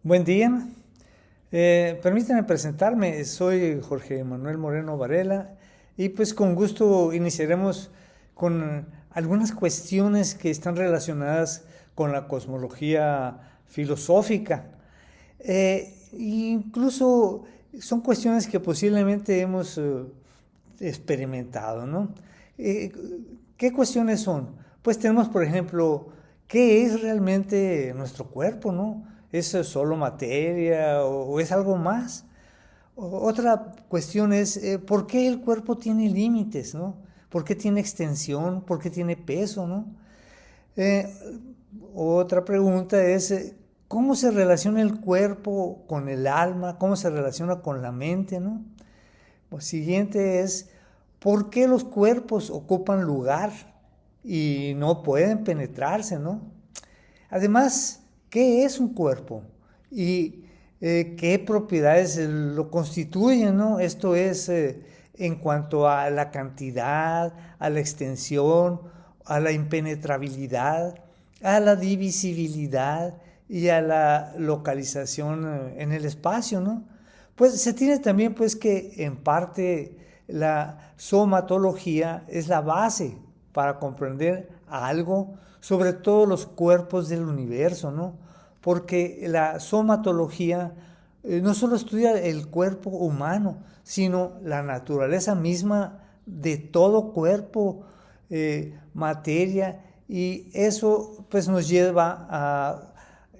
Buen día. Permítanme presentarme. Soy Jorge Manuel Moreno Varela y pues con gusto iniciaremos con algunas cuestiones que están relacionadas con la cosmología filosófica. Incluso son cuestiones que posiblemente hemos experimentado, ¿no? Eh, ¿Qué cuestiones son? Pues tenemos, por ejemplo, ¿qué es realmente nuestro cuerpo, no? ¿Es solo materia o es algo más? Otra cuestión es, ¿por qué el cuerpo tiene límites, no? ¿Por qué tiene extensión? ¿Por qué tiene peso, no? Eh, Otra pregunta es, ¿cómo se relaciona el cuerpo con el alma? ¿Cómo se relaciona con la mente, no? Lo siguiente es, ¿por qué los cuerpos ocupan lugar y no pueden penetrarse, no? Además, ¿qué es un cuerpo? Y qué propiedades lo constituyen, ¿no? Esto es en cuanto a la cantidad, a la extensión, a la impenetrabilidad, a la divisibilidad y a la localización en el espacio, ¿no? Pues se tiene también pues que en parte la somatología es la base para comprender algo, sobre todo los cuerpos del universo, ¿no? Porque la somatología no solo estudia el cuerpo humano, sino la naturaleza misma de todo cuerpo, materia, y eso pues nos lleva a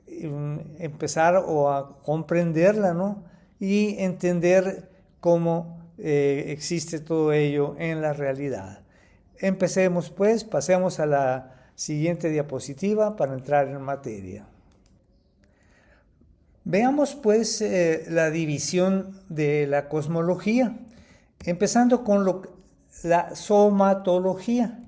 empezar o a comprenderla, ¿no? Y entender cómo existe todo ello en la realidad. Empecemos pues, pasemos a la siguiente diapositiva para entrar en materia. Veamos pues la división de la cosmología, empezando con la somatología.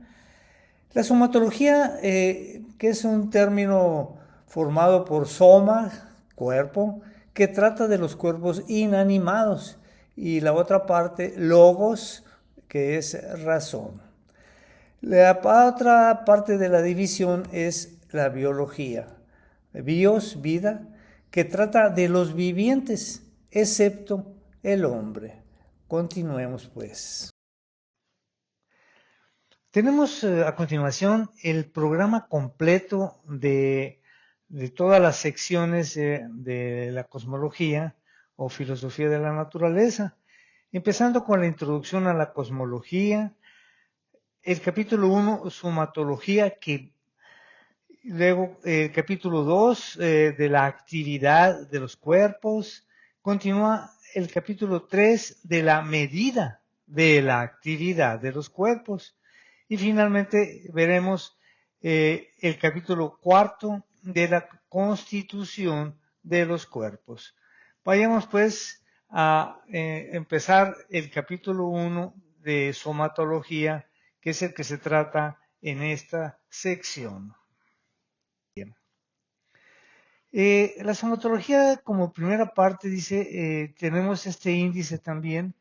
La somatología, que es un término formado por soma, cuerpo, que trata de los cuerpos inanimados, y la otra parte, logos, que es razón. La otra parte de la división es la biología. Bios, vida, que trata de los vivientes, excepto el hombre. Continuemos pues. Tenemos a continuación el programa completo de todas las secciones de la cosmología o filosofía de la naturaleza, empezando con la introducción a la cosmología, el capítulo 1, somatología, que luego el capítulo 2 de la actividad de los cuerpos, continúa el capítulo 3 de la medida de la actividad de los cuerpos. Y finalmente veremos el capítulo 4 de la constitución de los cuerpos. Vayamos pues a empezar el capítulo 1 de somatología, que es el que se trata en esta sección. Bien. La somatología como primera parte dice, tenemos este índice también,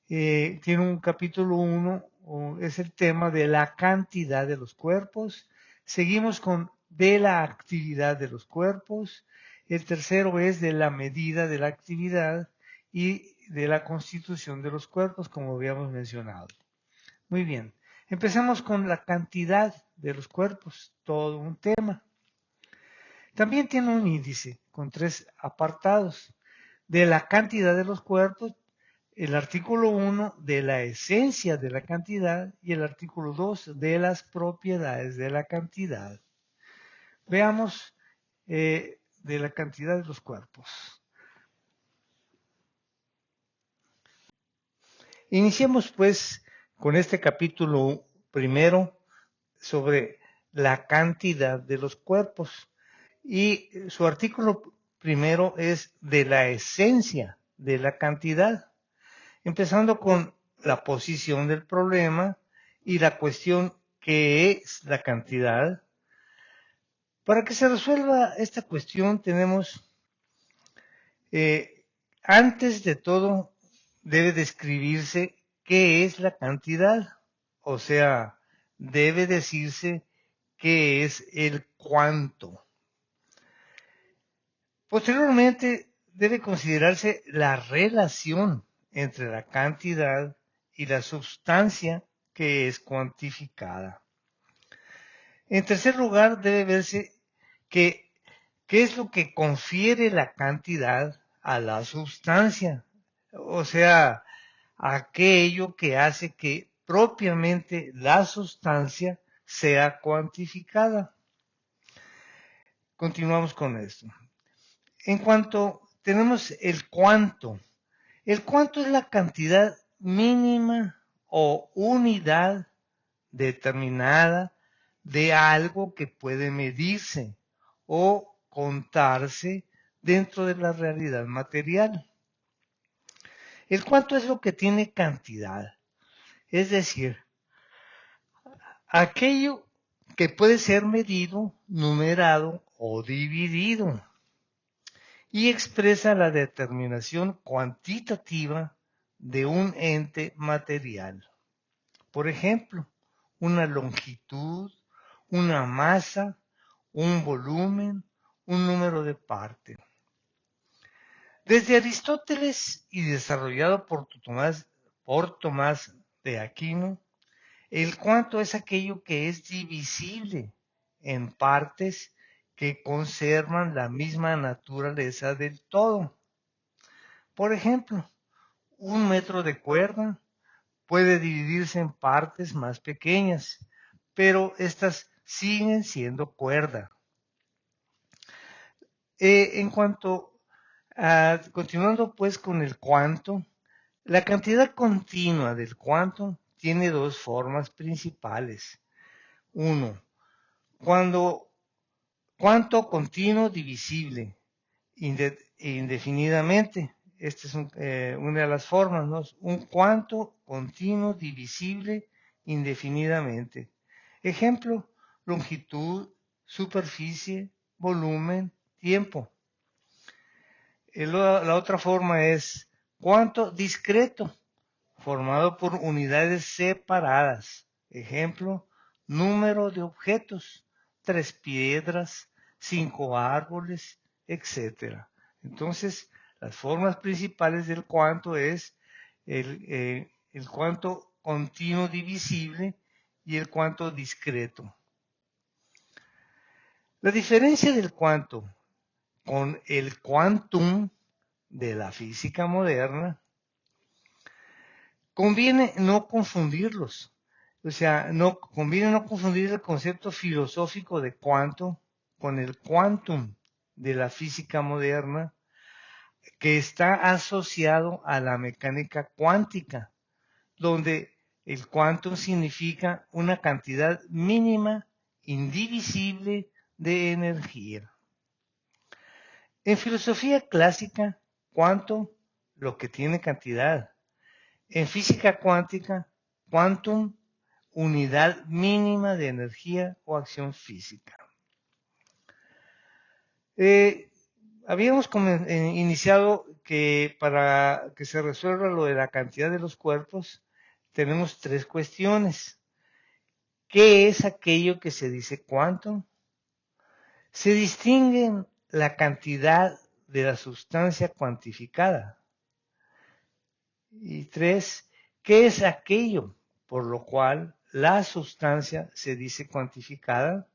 tiene un capítulo 1, es el tema de la cantidad de los cuerpos. Seguimos con de la actividad de los cuerpos. El tercero es de la medida de la actividad y de la constitución de los cuerpos, como habíamos mencionado. Muy bien, empecemos con la cantidad de los cuerpos, todo un tema. También tiene un índice con 3 apartados. De la cantidad de los cuerpos, el artículo 1 de la esencia de la cantidad y el artículo 2 de las propiedades de la cantidad. Veamos de la cantidad de los cuerpos. Iniciemos pues con este capítulo primero sobre la cantidad de los cuerpos. Y su artículo primero es de la esencia de la cantidad, empezando con la posición del problema y la cuestión que es la cantidad. Para que se resuelva esta cuestión tenemos, antes de todo, debe describirse qué es la cantidad, o sea, debe decirse qué es el cuánto. Posteriormente, debe considerarse la relación entre la cantidad y la sustancia que es cuantificada. En tercer lugar, debe verse qué es lo que confiere la cantidad a la sustancia, o sea, aquello que hace que propiamente la sustancia sea cuantificada. Continuamos con esto. En cuanto tenemos el cuánto es la cantidad mínima o unidad determinada de algo que puede medirse o contarse dentro de la realidad material. El cuánto es lo que tiene cantidad, es decir, aquello que puede ser medido, numerado o dividido, y expresa la determinación cuantitativa de un ente material. Por ejemplo, una longitud, una masa, un volumen, un número de partes. Desde Aristóteles y desarrollado por Tomás de Aquino, el cuánto es aquello que es divisible en partes que conservan la misma naturaleza del todo. Por ejemplo, un metro de cuerda puede dividirse en partes más pequeñas, pero estas siguen siendo cuerda. Continuando pues con el cuánto, la cantidad continua del cuánto tiene dos formas principales. Uno, cuánto continuo divisible indefinidamente. Esta es una de las formas, ¿no? Un cuánto continuo divisible indefinidamente. Ejemplo, longitud, superficie, volumen, tiempo. La otra forma es cuánto discreto, formado por unidades separadas. Ejemplo, número de objetos, 3 piedras, 5 árboles, etc. Entonces, las formas principales del cuánto es el cuánto continuo divisible y el cuánto discreto. La diferencia del cuánto con el quantum de la física moderna, conviene no confundirlos. O sea, conviene no confundir el concepto filosófico de cuánto con el quantum de la física moderna, que está asociado a la mecánica cuántica, donde el quantum significa una cantidad mínima, indivisible de energía. En filosofía clásica, cuánto, lo que tiene cantidad. En física cuántica, quantum, unidad mínima de energía o acción física. Habíamos iniciado que para que se resuelva lo de la cantidad de los cuerpos, tenemos 3 cuestiones. ¿Qué es aquello que se dice quantum? Se distinguen la cantidad de la sustancia cuantificada. Y 3, ¿qué es aquello por lo cual la sustancia se dice cuantificada?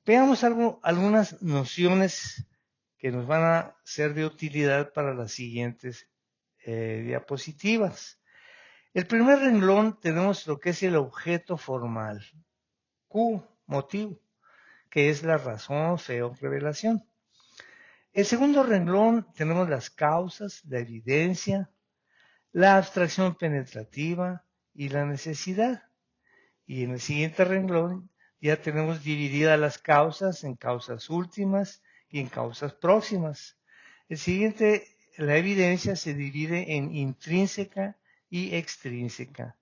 Veamos algunas nociones que nos van a ser de utilidad para las siguientes diapositivas. El primer renglón tenemos lo que es el objeto formal. Q, motivo, que es la razón, fe o revelación. El segundo renglón tenemos las causas, la evidencia, la abstracción penetrativa y la necesidad. Y en el siguiente renglón ya tenemos divididas las causas en causas últimas y en causas próximas. El siguiente, la evidencia se divide en intrínseca y extrínseca.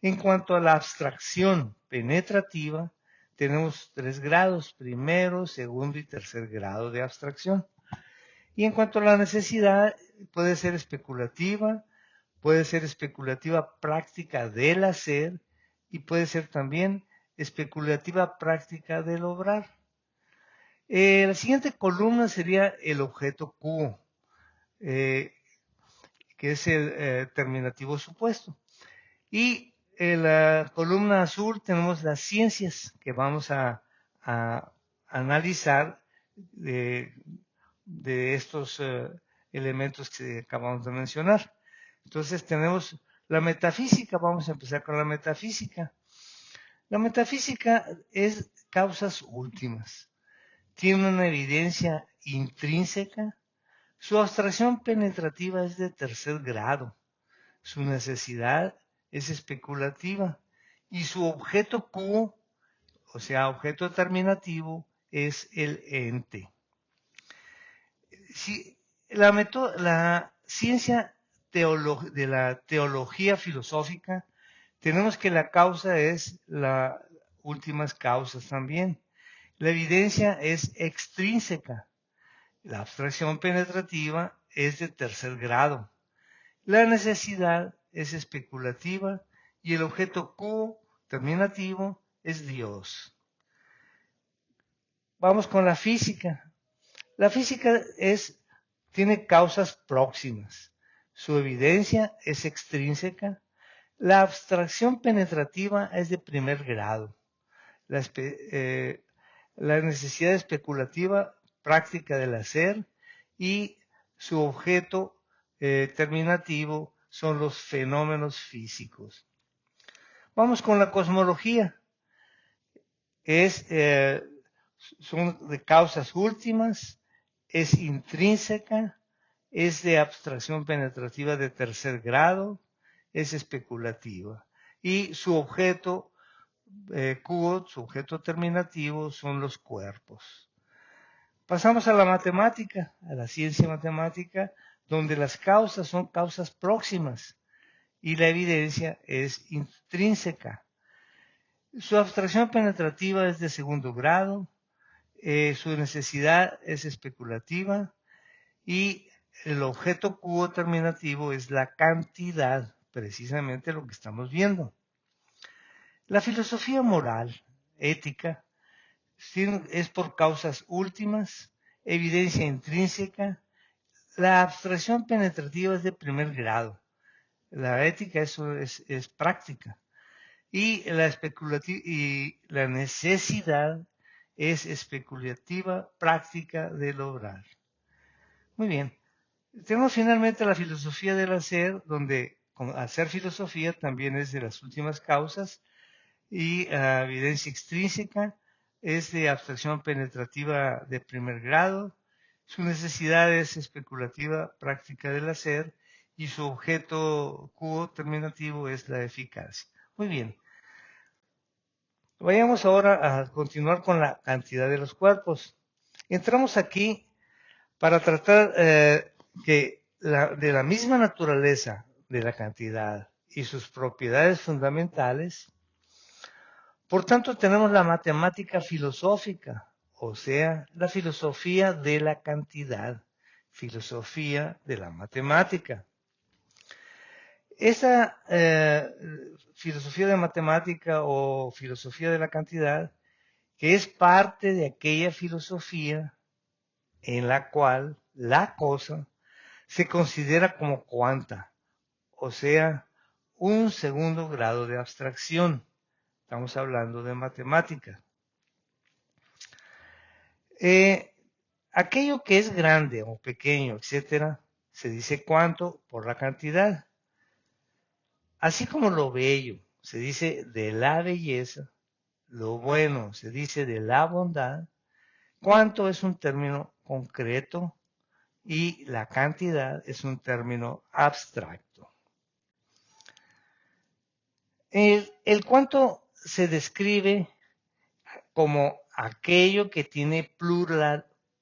En cuanto a la abstracción penetrativa, tenemos 3 grados, primero, segundo y tercer grado de abstracción. Y en cuanto a la necesidad, puede ser especulativa práctica del hacer y puede ser también especulativa práctica del obrar. La siguiente columna sería el objeto Q, que es el terminativo supuesto. Y en la columna azul tenemos las ciencias que vamos a analizar de estos elementos que acabamos de mencionar. Entonces tenemos la metafísica, vamos a empezar con la metafísica. La metafísica es causas últimas. Tiene una evidencia intrínseca. Su abstracción penetrativa es de tercer grado. Su necesidad es especulativa. Y su objeto Q, o sea, objeto determinativo, es el ente. Si la ciencia de la teología filosófica, tenemos que la causa es las últimas causas también. La evidencia es extrínseca. La abstracción penetrativa es de tercer grado. La necesidad es especulativa y el objeto Q terminativo es Dios. Vamos con la física. La física tiene causas próximas. Su evidencia es extrínseca. La abstracción penetrativa es de primer grado. La necesidad especulativa práctica del hacer y su objeto terminativo son los fenómenos físicos. Vamos con la cosmología. Son de causas últimas, es intrínseca, es de abstracción penetrativa de tercer grado, es especulativa. Y su objeto Q, su objeto terminativo, son los cuerpos. Pasamos a la matemática, a la ciencia matemática, donde las causas son causas próximas y la evidencia es intrínseca. Su abstracción penetrativa es de segundo grado, su necesidad es especulativa y el objeto Q terminativo es la cantidad, precisamente lo que estamos viendo. La filosofía moral, ética, es por causas últimas, evidencia intrínseca. La abstracción penetrativa es de primer grado. La ética eso es práctica. Y la necesidad es especulativa, práctica de lograr. Muy bien. Tenemos finalmente la filosofía del hacer, donde hacer filosofía también es de las últimas causas, y evidencia extrínseca es de abstracción penetrativa de primer grado. Su necesidad es especulativa, práctica del hacer, y su objeto Q terminativo es la eficacia. Muy bien. Vayamos ahora a continuar con la cantidad de los cuerpos. Entramos aquí para tratar de la misma naturaleza de la cantidad y sus propiedades fundamentales. Por tanto, tenemos la matemática filosófica, o sea, la filosofía de la cantidad, filosofía de la matemática. Esa filosofía de matemática o filosofía de la cantidad, que es parte de aquella filosofía en la cual la cosa se considera como cuanta, o sea, un segundo grado de abstracción. Estamos hablando de matemática. Aquello que es grande o pequeño, etcétera, se dice cuánto por la cantidad. Así como lo bello se dice de la belleza, lo bueno se dice de la bondad, cuánto es un término concreto y la cantidad es un término abstracto. El cuánto se describe como aquello que tiene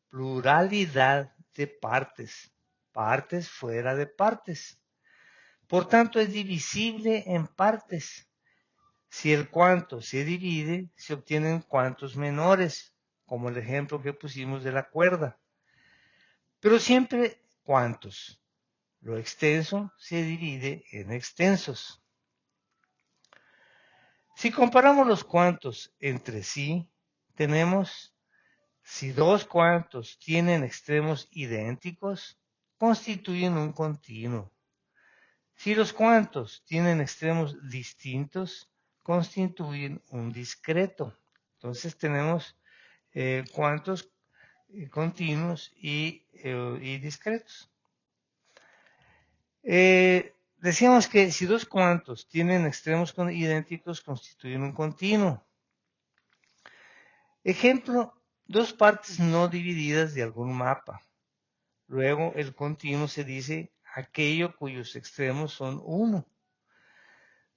pluralidad de partes, partes fuera de partes. Por tanto, es divisible en partes. Si el cuánto se divide, se obtienen cuantos menores, como el ejemplo que pusimos de la cuerda. Pero siempre cuantos. Lo extenso se divide en extensos. Si comparamos los cuantos entre sí, tenemos Si dos cuantos tienen extremos idénticos, constituyen un continuo. Si los cuantos tienen extremos distintos, constituyen un discreto. Entonces tenemos cuantos continuos y discretos. Decíamos que si dos cuantos tienen extremos idénticos, constituyen un continuo. Ejemplo, dos partes no divididas de algún mapa. Luego, el continuo se dice aquello cuyos extremos son uno.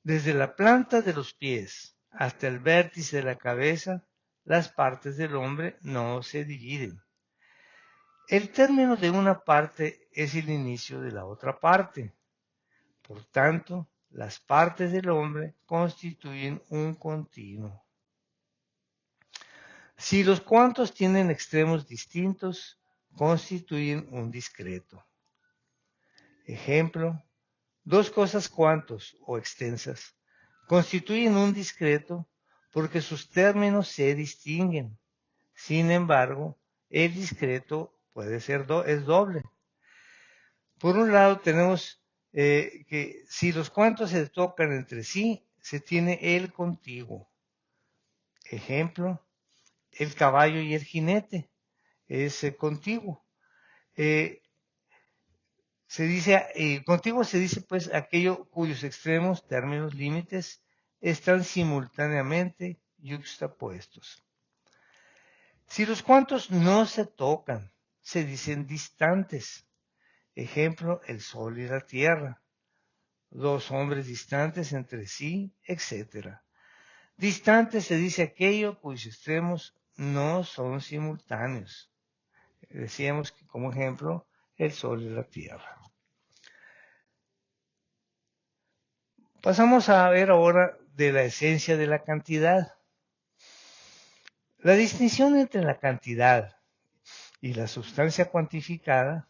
Desde la planta de los pies hasta el vértice de la cabeza, las partes del hombre no se dividen. El término de una parte es el inicio de la otra parte. Por tanto, las partes del hombre constituyen un continuo. Si los cuantos tienen extremos distintos, constituyen un discreto. Ejemplo, dos cosas cuantos o extensas constituyen un discreto porque sus términos se distinguen. Sin embargo, el discreto puede ser es doble. Por un lado tenemos que si los cuantos se tocan entre sí, se tiene el contiguo. Ejemplo, el caballo y el jinete es contiguo. Contiguo se dice pues aquello cuyos extremos, términos, límites están simultáneamente yuxtapuestos. Si los cuantos no se tocan, se dicen distantes. Ejemplo, el sol y la tierra. Dos hombres distantes entre sí, etc. Distante se dice aquello cuyos extremos no son simultáneos. Decíamos que como ejemplo, el sol y la tierra. Pasamos a ver ahora de la esencia de la cantidad. La distinción entre la cantidad y la sustancia cuantificada,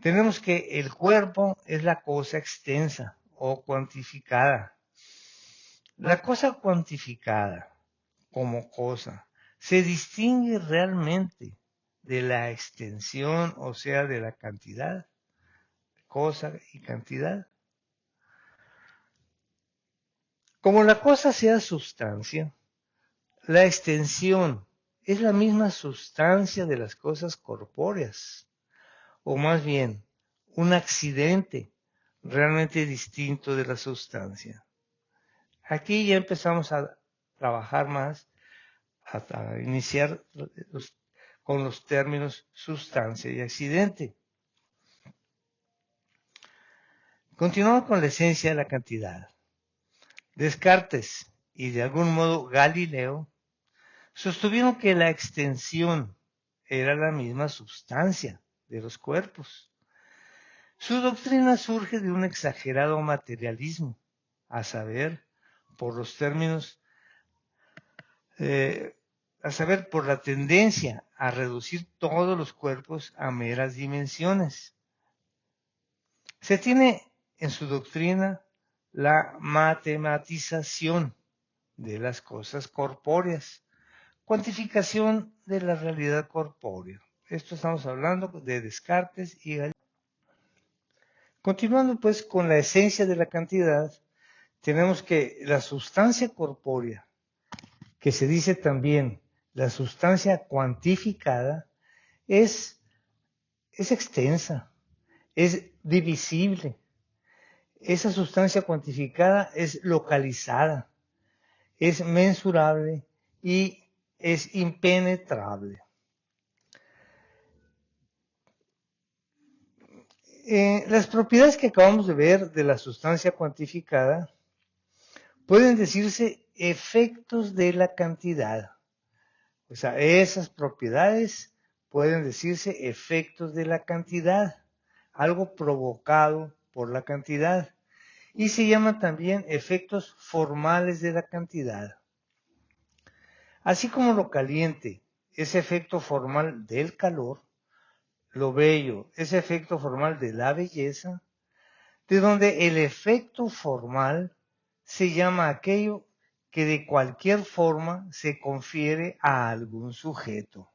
tenemos que el cuerpo es la cosa extensa o cuantificada. La cosa cuantificada como cosa se distingue realmente de la extensión, o sea, de la cantidad, cosa y cantidad. Como la cosa sea sustancia, la extensión es la misma sustancia de las cosas corpóreas, o más bien, un accidente realmente distinto de la sustancia. Aquí ya empezamos a trabajar más, a iniciar con los términos sustancia y accidente. Continuamos con la esencia de la cantidad. Descartes y de algún modo Galileo sostuvieron que la extensión era la misma sustancia de los cuerpos. Su doctrina surge de un exagerado materialismo, a saber, por los términos, por la tendencia a reducir todos los cuerpos a meras dimensiones. Se tiene en su doctrina la matematización de las cosas corpóreas, cuantificación de la realidad corpórea. Esto estamos hablando de Descartes y Galileo. Continuando pues con la esencia de la cantidad, tenemos que la sustancia corpórea, que se dice también la sustancia cuantificada, es extensa, es divisible. Esa sustancia cuantificada es localizada, es mensurable y es impenetrable. Las propiedades que acabamos de ver de la sustancia cuantificada pueden decirse efectos de la cantidad. O sea, esas propiedades pueden decirse efectos de la cantidad, algo provocado por la cantidad. Y se llaman también efectos formales de la cantidad. Así como lo caliente es efecto formal del calor, lo bello es efecto formal de la belleza, de donde el efecto formal se llama aquello que de cualquier forma se confiere a algún sujeto.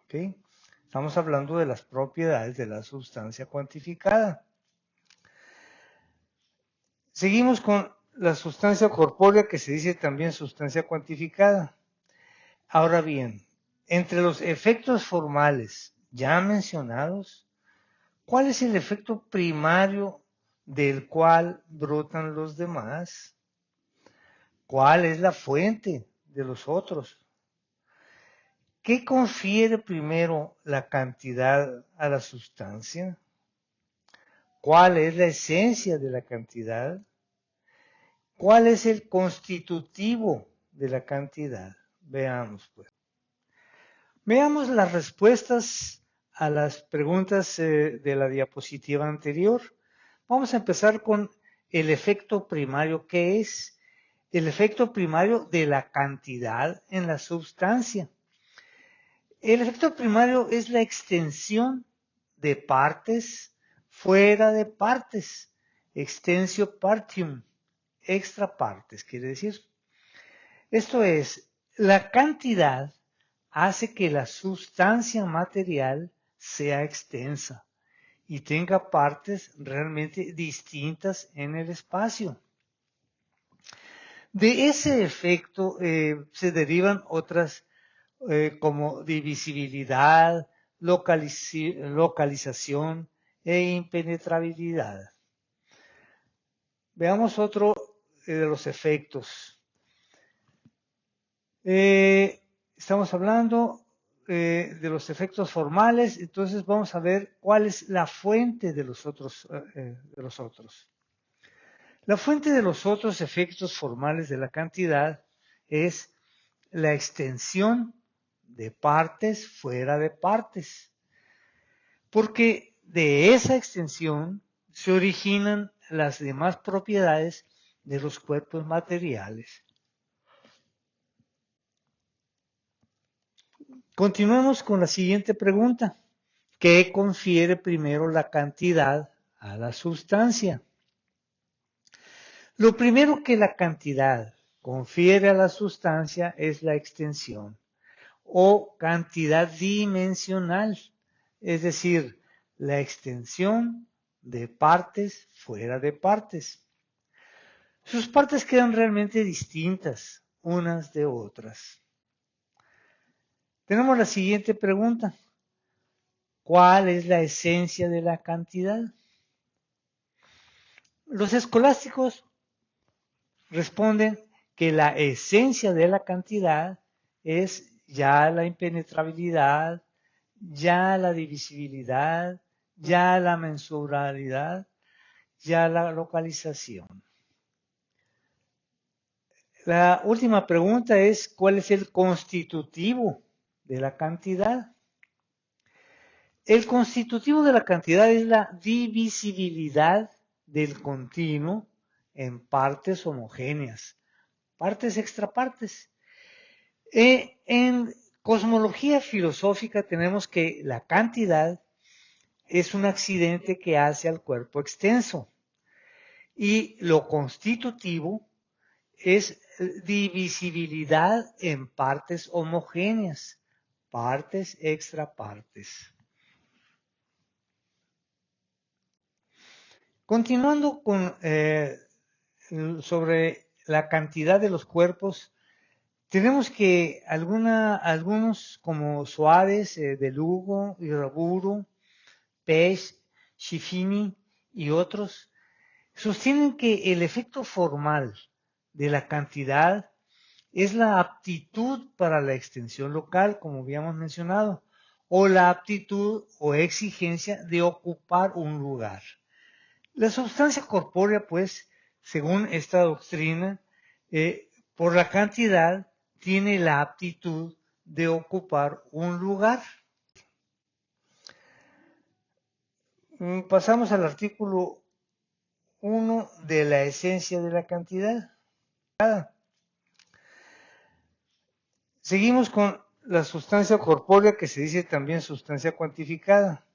¿Okay? Estamos hablando de las propiedades de la sustancia cuantificada. Seguimos con la sustancia corpórea, que se dice también sustancia cuantificada. Ahora bien, entre los efectos formales ya mencionados, ¿cuál es el efecto primario del cual brotan los demás? ¿Cuál es la fuente de los otros? ¿Qué confiere primero la cantidad a la sustancia? ¿Cuál es la esencia de la cantidad? ¿Cuál es el constitutivo de la cantidad? Veamos, pues. Veamos las respuestas a las preguntas de la diapositiva anterior. Vamos a empezar con el efecto primario. ¿Qué es? El efecto primario de la cantidad en la sustancia. El efecto primario es la extensión de partes fuera de partes. Extensio partium. Extra partes, quiere decir. Esto es, la cantidad hace que la sustancia material sea extensa y tenga partes realmente distintas en el espacio. De ese efecto se derivan otras como divisibilidad, localización e impenetrabilidad. Veamos otro de los efectos. Estamos hablando de los efectos formales, entonces vamos a ver cuál es la fuente de los otros. La fuente de los otros efectos formales de la cantidad es la extensión de partes fuera de partes, porque de esa extensión se originan las demás propiedades de los cuerpos materiales. Continuemos con la siguiente pregunta. ¿Qué confiere primero la cantidad a la sustancia? Lo primero que la cantidad confiere a la sustancia es la extensión o cantidad dimensional, es decir, la extensión de partes fuera de partes. Sus partes quedan realmente distintas unas de otras. Tenemos la siguiente pregunta. ¿Cuál es la esencia de la cantidad? Los escolásticos responden que la esencia de la cantidad es ya la impenetrabilidad, ya la divisibilidad, ya la mensurabilidad, ya la localización. La última pregunta es, ¿cuál es el constitutivo de la cantidad? El constitutivo de la cantidad es la divisibilidad del continuo en partes homogéneas, partes extrapartes. En cosmología filosófica tenemos que la cantidad es un accidente que hace al cuerpo extenso y lo constitutivo es divisibilidad en partes homogéneas, partes extrapartes. Continuando con sobre la cantidad de los cuerpos, tenemos que algunos como Suárez, de Lugo, Iraburu, Pech, Schiffini y otros sostienen que el efecto formal de la cantidad es la aptitud para la extensión local, como habíamos mencionado, o la aptitud o exigencia de ocupar un lugar. La sustancia corpórea, pues, según esta doctrina, por la cantidad, tiene la aptitud de ocupar un lugar. Pasamos al artículo 1 de la esencia de la cantidad. Seguimos con la sustancia corpórea, que se dice también sustancia cuantificada.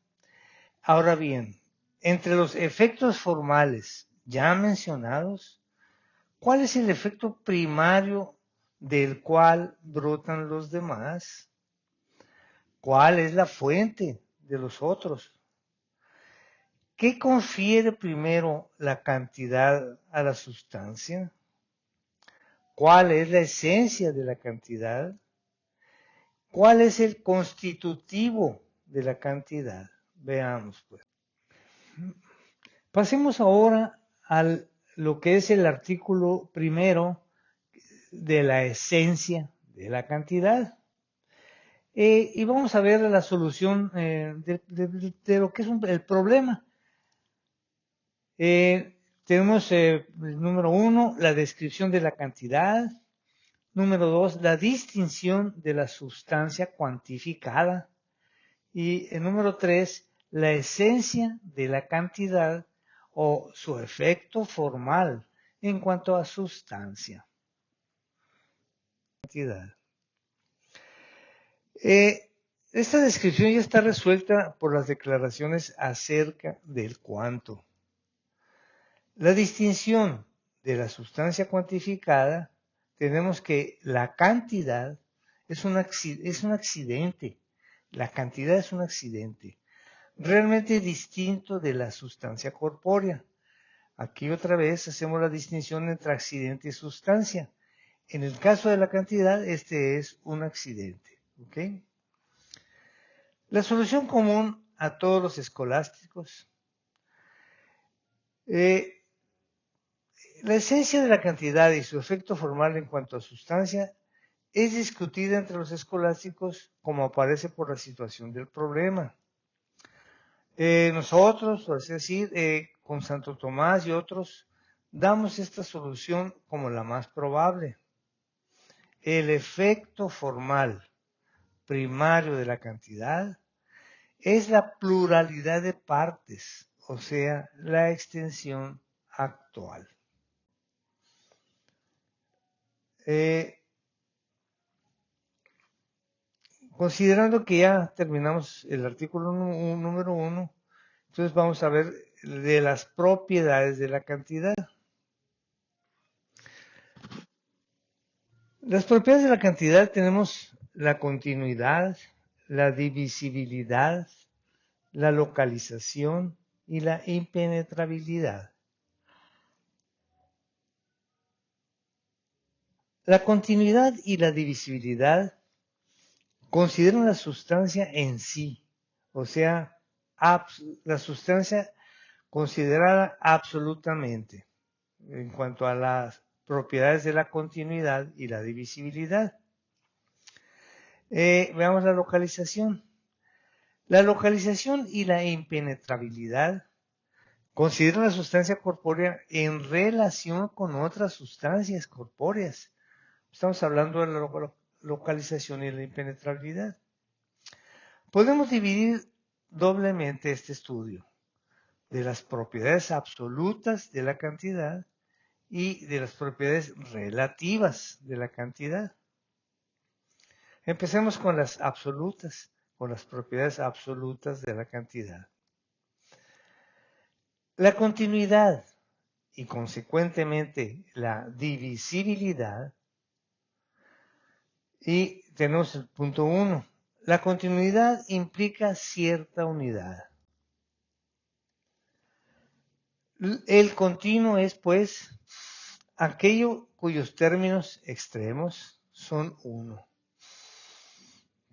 Ahora bien, entre los efectos formales ya mencionados, ¿cuál es el efecto primario del cual brotan los demás, cuál es la fuente de los otros. ¿Qué confiere primero la cantidad a la sustancia? ¿Cuál es la esencia de la cantidad? ¿Cuál es el constitutivo de la cantidad? Veamos, pues. Pasemos ahora a lo que es el artículo primero de la esencia de la cantidad. Y vamos a ver la solución de lo que es el problema. Tenemos número 1, la descripción de la cantidad. Número 2, la distinción de la sustancia cuantificada. Y el número 3, la esencia de la cantidad o su efecto formal en cuanto a sustancia. Cantidad. Esta descripción ya está resuelta por las declaraciones acerca del cuánto. La distinción de la sustancia cuantificada, tenemos que la cantidad es un accidente. La cantidad es un accidente realmente distinto de la sustancia corpórea. Aquí otra vez hacemos la distinción entre accidente y sustancia. En el caso de la cantidad, este es un accidente. ¿Okay? La solución común a todos los escolásticos. La esencia de la cantidad y su efecto formal en cuanto a sustancia es discutida entre los escolásticos como aparece por la situación del problema. Nosotros, es decir, con Santo Tomás y otros, damos esta solución como la más probable. El efecto formal primario de la cantidad es la pluralidad de partes, o sea, la extensión actual. Considerando que ya terminamos el artículo número 1, entonces vamos a ver de las propiedades de la cantidad. Las propiedades de la cantidad tenemos la continuidad, la divisibilidad, la localización y la impenetrabilidad. La continuidad y la divisibilidad consideran la sustancia en sí, o sea, la sustancia considerada absolutamente en cuanto a las propiedades de la continuidad y la divisibilidad. Veamos la localización. La localización y la impenetrabilidad consideran la sustancia corpórea en relación con otras sustancias corpóreas. Estamos hablando de la localización y la impenetrabilidad. Podemos dividir doblemente este estudio de las propiedades absolutas de la cantidad y de las propiedades relativas de la cantidad. Empecemos con las absolutas, con las propiedades absolutas de la cantidad. La continuidad y consecuentemente la divisibilidad. Y tenemos el punto 1. La continuidad implica cierta unidad. El continuo es, pues, aquello cuyos términos extremos son 1.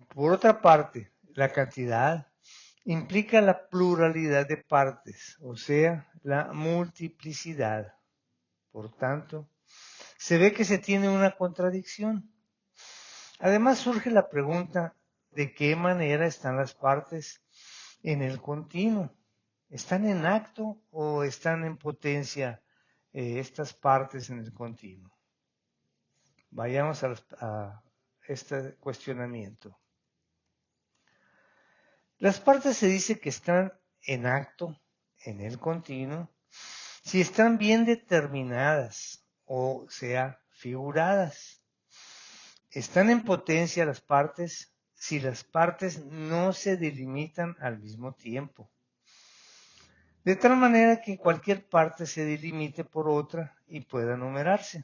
Por otra parte, la cantidad implica la pluralidad de partes, o sea, la multiplicidad. Por tanto, se ve que se tiene una contradicción. Además surge la pregunta de qué manera están las partes en el continuo. ¿Están en acto o están en potencia estas partes en el continuo? Vayamos a este cuestionamiento. Las partes se dice que están en acto, en el continuo, si están bien determinadas, o sea, figuradas. Están en potencia las partes si las partes no se delimitan al mismo tiempo. De tal manera que cualquier parte se delimite por otra y pueda numerarse.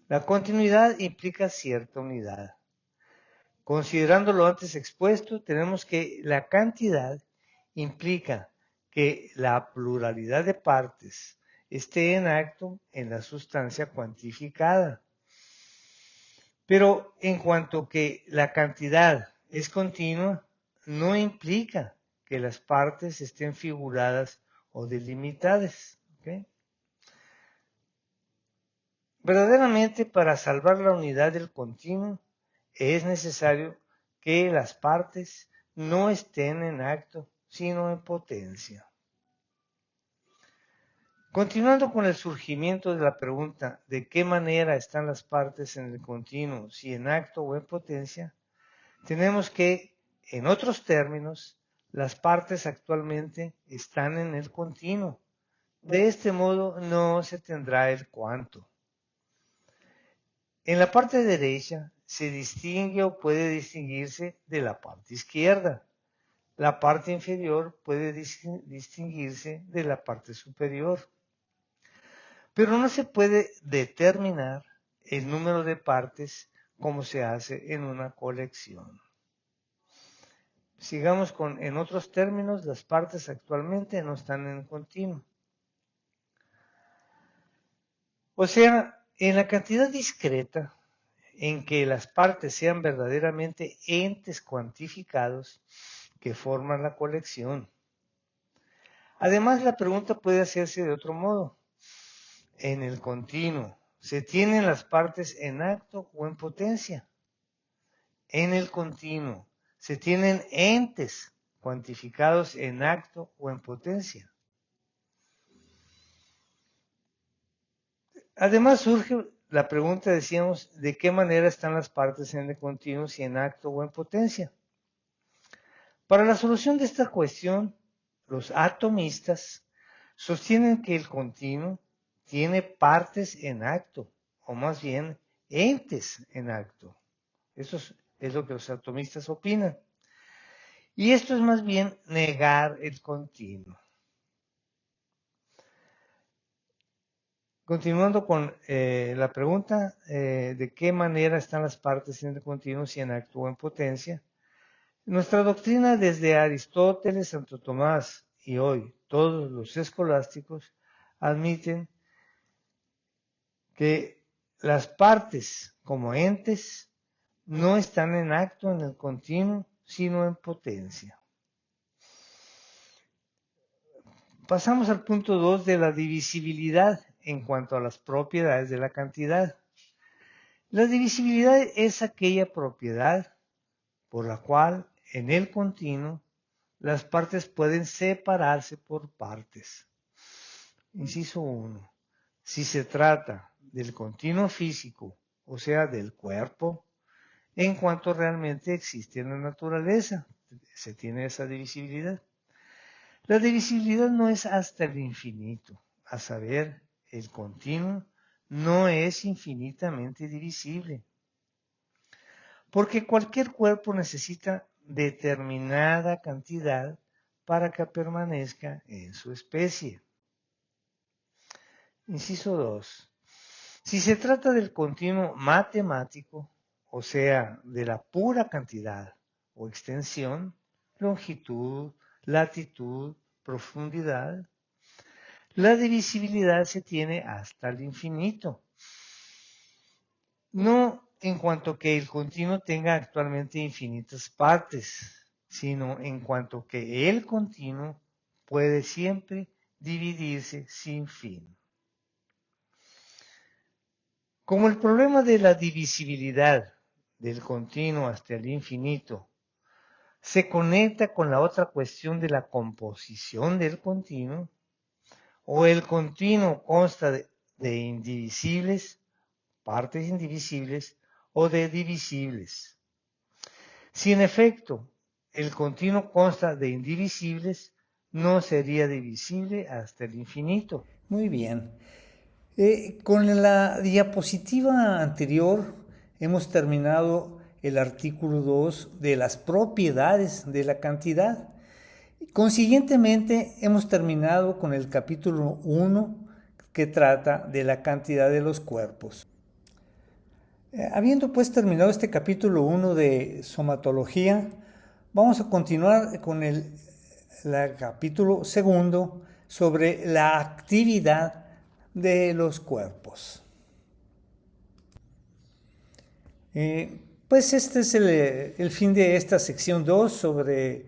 La continuidad implica cierta unidad. Considerando lo antes expuesto, tenemos que la cantidad implica que la pluralidad de partes esté en acto en la sustancia cuantificada. Pero en cuanto que la cantidad es continua, no implica que las partes estén figuradas o delimitadas. ¿Okay? Verdaderamente, para salvar la unidad del continuo, es necesario que las partes no estén en acto, sino en potencia. Continuando con el surgimiento de la pregunta de qué manera están las partes en el continuo, si en acto o en potencia, tenemos que, en otros términos, las partes actualmente están en el continuo. De este modo no se tendrá el cuánto. En la parte derecha se distingue o puede distinguirse de la parte izquierda. La parte inferior puede distinguirse de la parte superior. Pero no se puede determinar el número de partes como se hace en una colección. Sigamos con, en otros términos, las partes actualmente no están en continuo. O sea, en la cantidad discreta en que las partes sean verdaderamente entes cuantificados que forman la colección. Además, la pregunta puede hacerse de otro modo. En el continuo, ¿se tienen las partes en acto o en potencia? En el continuo, ¿se tienen entes cuantificados en acto o en potencia? Además surge la pregunta, decíamos, ¿de qué manera están las partes en el continuo, si en acto o en potencia? Para la solución de esta cuestión, los atomistas sostienen que el continuo tiene partes en acto, o más bien entes en acto. Eso es lo que los atomistas opinan. Y esto es más bien negar el continuo. Continuando con la pregunta de qué manera están las partes en el continuo, si en acto o en potencia. Nuestra doctrina desde Aristóteles, Santo Tomás y hoy todos los escolásticos admiten que las partes como entes no están en acto en el continuo, sino en potencia. Pasamos al punto 2 de la divisibilidad en cuanto a las propiedades de la cantidad. La divisibilidad es aquella propiedad por la cual en el continuo las partes pueden separarse por partes. Inciso 1. Si se trata del continuo físico, o sea, del cuerpo, en cuanto realmente existe en la naturaleza, se tiene esa divisibilidad. La divisibilidad no es hasta el infinito, a saber, el continuo no es infinitamente divisible, porque cualquier cuerpo necesita determinada cantidad para que permanezca en su especie. Inciso 2. Si se trata del continuo matemático, o sea, de la pura cantidad o extensión, longitud, latitud, profundidad, la divisibilidad se tiene hasta el infinito. No en cuanto que el continuo tenga actualmente infinitas partes, sino en cuanto que el continuo puede siempre dividirse sin fin. Como el problema de la divisibilidad del continuo hasta el infinito se conecta con la otra cuestión de la composición del continuo, o el continuo consta de indivisibles, partes indivisibles, o de divisibles. Si en efecto el continuo consta de indivisibles, no sería divisible hasta el infinito. Muy bien. Con la diapositiva anterior hemos terminado el artículo 2 de las propiedades de la cantidad. Consiguientemente, hemos terminado con el capítulo 1 que trata de la cantidad de los cuerpos. Habiendo pues terminado este capítulo 1 de somatología, vamos a continuar con el capítulo 2 sobre la actividad de los cuerpos. Pues este es el fin de esta sección 2 sobre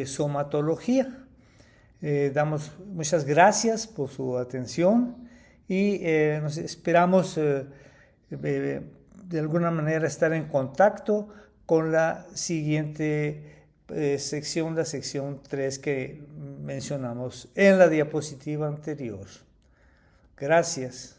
somatología. Damos muchas gracias por su atención y nos esperamos de alguna manera estar en contacto con la siguiente sección, la sección 3 que mencionamos en la diapositiva anterior. Gracias.